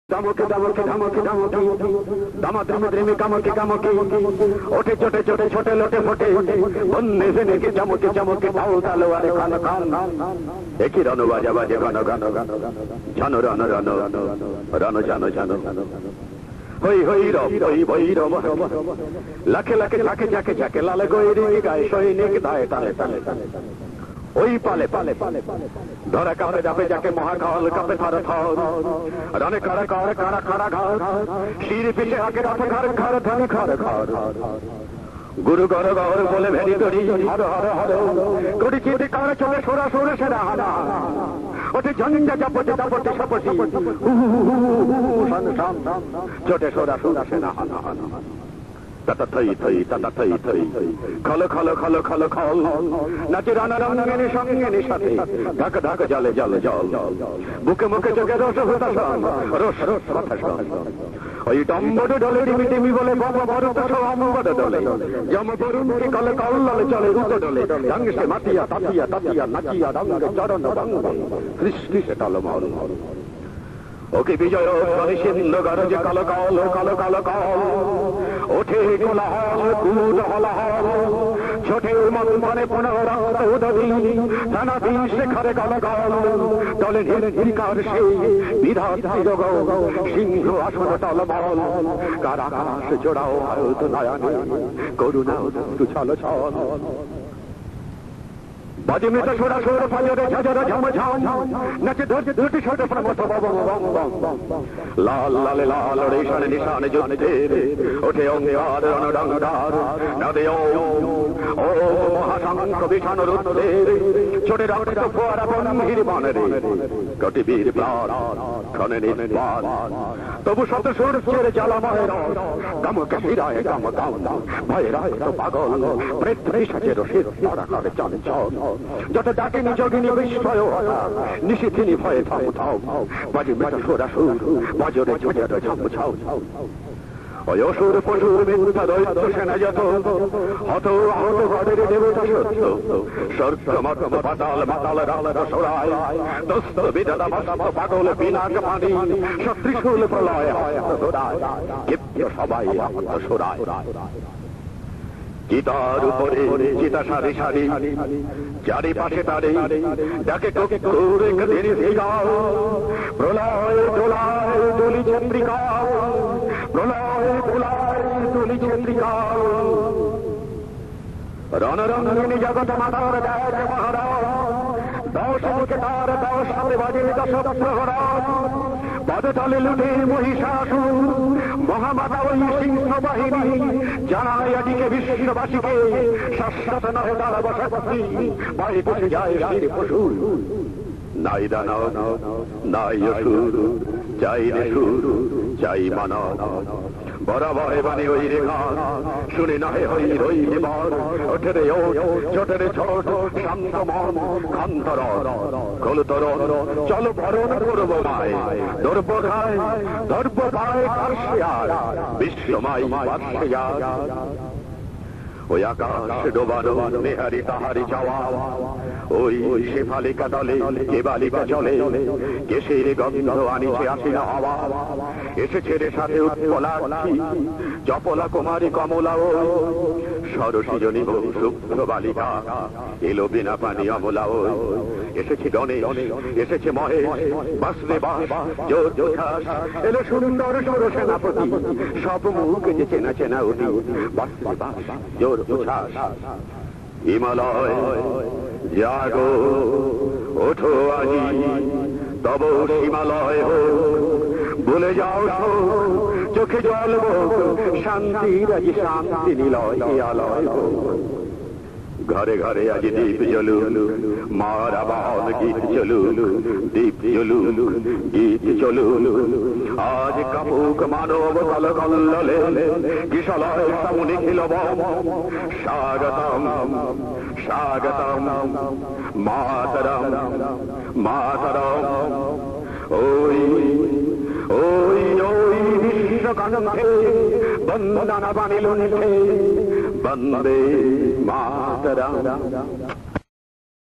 धमके धमके धमके धमके धमाधम द्रिमी कमके कमके ओठे छोटे छोटे छोटे लोटे फोटे बन्ने से के चमके चमके ताऊ तालो वाले खान खान एक ही रनो बाजा बाजे गानो गानो गानो जानो रानो रानो रानो जानो जानो होई होई रो होई होई रो लाखे लाखे लाखे जाके जाके लाले गोई गाय सोई ने के दाए ताले ताले ওই পালে পালে পালে ধরা কাপে যাবে যাকে মহাকাল কাপে ধরে ধর রানে কারা কারা কারা কারা ঘর শির পিছে আগে রাতে ঘর ঘর ধরে ঘর ঘর গুরু গর গর বলে ভেরি তরি হর হর হর কোটি চিঠি কার চলে সোরা সোরে সেরা হানা ওতে ঝঞ্ঝা চাপতে চাপতে সাপটি চটে সোরা সোরা সেরা হানা হানা tata thai thai tata thai thai khalo khalo khalo khalo khal nache rana rangene sangene সাথে ঢাকা ঢাকা জলে জলে জল বুকে মুখে চোখে রস হতাশন রস রস হতাশন ওই টম্বড় ডলে টিমি টিমি বলে বাবা ভরত সম্বদ ডলে জম বরুণ কি কল কল্লালে চলে রুত ডলে রঙ সে মাতিয়া তাতিয়া তাতিয়া নাচিয়া রঙ চরণ রঙ সৃষ্টি সে টলমল ওকে বিজয় সিন্ধু গরজে কালো কালো কালো কালো কাল ওঠে কোলাহল কুদ হলাহল ছোটে মন মনে পুনরাত উদবি নানা দিন শেখরে কালো কাল দলে নির্বিকার সেই বিধাত্রী যোগ সিংহ আসন টলমল কার আকাশ জোড়াও ভারত নয়নে করুণা তু ছল ছল बाजे में तो छोड़ा छोड़ फाजरे झजर झम झम नचे धोज धोटी छोटे प्रमथ बम बम बम लाल लाल लाल रेशन निशान जुद्धेर उठे अंगार रणडंगार नदे ओ महाशंख विषाण रुद्रेर छोटे रक्त फोरा बन्हीर बानरे कटि वीर प्राण खने निस्वार तबु शत सूर्যের জ্বালাময় গম কহিরায় গম গম ভয়রায় তো পাগল মৃত্যু সাজের শীত তারা করে চঞ্চল যত ডাকিনি যোগিনী বিস্ময় নিশিথিনী ভয়ে থাম থাম বাজে মেটা সোরা সুর বাজরে ঝজর ঝম ঝাউ ওই অসুর পশুর মিথ্যা দৈত্য সেনা যত হত আহত ঘরের দেবতা সত্য স্বর্গ মর্ত পাতাল মাতাল রাল রসরায় দস্ত বিধাতা মস্ত পাগল বিনাক পানি শত্রিশূল প্রলয় হয় ধরায় ক্ষিপ্ত সবাই আহত সরায় চিতার উপরে চিতা সারি সারি চারিপাশে তারে ডাকে করে কদিন ভিগাও প্রলয় দোলায় দলি চন্দ্রিকা প্রলয় দোলায় দলি চন্দ্রিকা রণ রঙ্গিনী জগৎ মাতার দেয় মহারাজ দশ মুখে তার দশ হাতে বাজে দশ প্রহরাজ পদতলে লুটে মহিষাসুর মহামাতা ওই সিংহ বাহিনী জানায় আদিকে বিশ্ববাসীকে শাশ্বত নহে তারা বসতি পায়ে বসে যায় শির পশুর নাই দানব নাই অসুর চাই রে সুর চাই মানব বরাবরে বাণী ওই রেখা শুনে নহে হই রই এবার ওঠে রে ও ছোটে রে ছোট শান্ত মন খান্তর খোলতর চলো ভরণ করব মায় দর্প খায় দর্প পায় কার্ষিয়ার বিশ্বমাই পার্ষিয়ার ওই আকাশ ডোবানো নেহারি তাহারি যাওয়া ওই শেফালিকা দলে কে বালিকা চলে কেশের গন্ধ আনিছে আসিনা হাওয়া এসেছে রে সাথে উৎপলাক্ষী জপলা কুমারী কমলা ও সরসিজনী শুভ্র বালিকা এলো বিনা পানি অমলা ও এসেছে গণেশ এসেছে মহেশ বাসবে বাস জোর জোঠাস এলো সুন্দর সর সেনাপতি সব মুখ যে চেনা চেনা উঠি বাসবে বাস জোর জোঠাস হিমালয় জাগো ওঠো আজি তব হিমালয় হোক ভুলে যাও চোখে জল শান্তি রাজি শান্তি নিলয় আলয় ঘরে ঘরে আজ দীপ জ্বলু মার আবাহন গীত চলু দীপ জ্বলু গীত চলু আজ কাপুক মানব কল কল্ললে কিশলয় সামুনি খিলব স্বাগতম স্বাগতম মাতরম মাতরম ওই ওই ওই বিশ্বকণ্ঠে বন্দনা বাণী লুণ্ঠে বন্দে মাতরম